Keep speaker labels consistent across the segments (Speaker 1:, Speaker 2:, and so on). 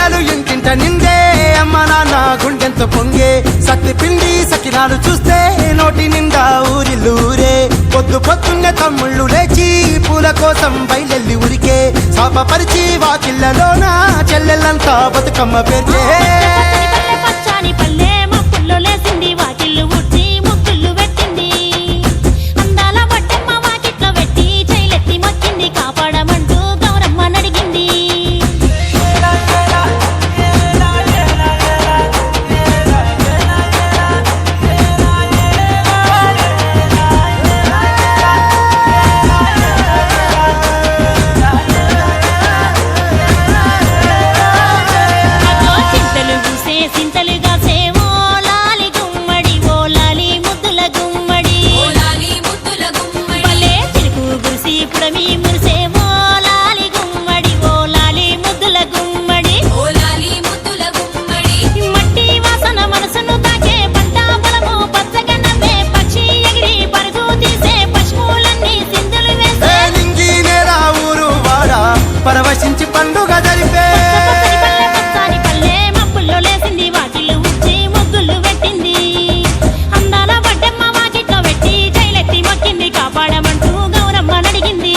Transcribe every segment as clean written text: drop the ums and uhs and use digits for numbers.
Speaker 1: పిల్లలు ఇంటింట నిందే అమ్మ నాన్న గుండెంతో పొంగే సత్తి పిండి సకినాలు చూస్తే నోటి నిండా ఊరిల్లూరే పొద్దు పొద్దున్నే తమ్ముళ్ళు లేచి పూల కోసం బయలెల్లి ఉరికే శాపపరిచి వాకిళ్ళలోన చెల్లెళ్ళంతా బతుకమ్మ పేర్చే పరవశించి పండుగ జరిపే మబ్బుల్లో లేసింది వాకిళ్ళు ఉచ్చి ముగ్గులు పెట్టింది అందాల బడ్డమ్మ వాకిట్లో పెట్టి జైలెత్తి మొక్కింది కాపాడమంటూ గౌరమ్మ నడిగింది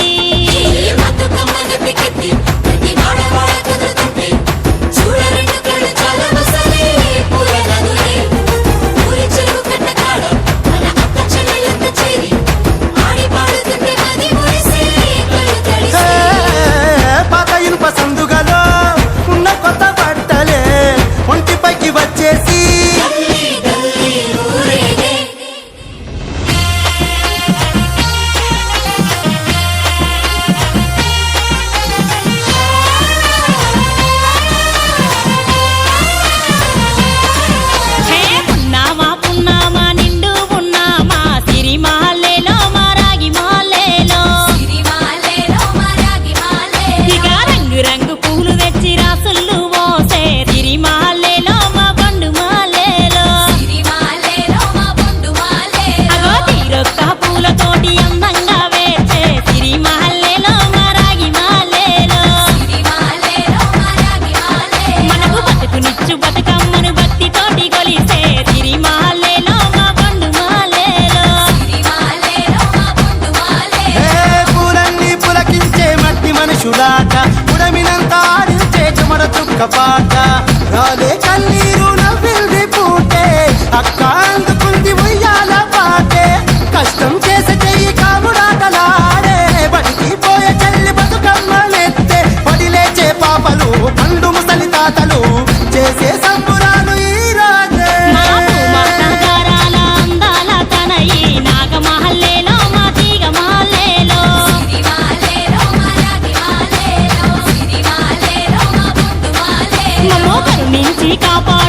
Speaker 1: ఉడమినంత ఆడించే చెమర చుక్క పాట రాలే కన్నీరు నవ్వింది పూటే అక్క అందుకుంది ఉయ్యాల పాటే కష్టం చేసే చెయ్యి కాముడాటలాడే బడికి పోయే చెల్లి బతుకమ్మనెత్తే పడి లేచే పాపలు పండు ముసలి తాతలు చేసే సంబురాలు ఈ రాజే అందాల తనయి నాగమహల్లేలో మా తీగ మహల్లేలో కరుణించి కాపాడు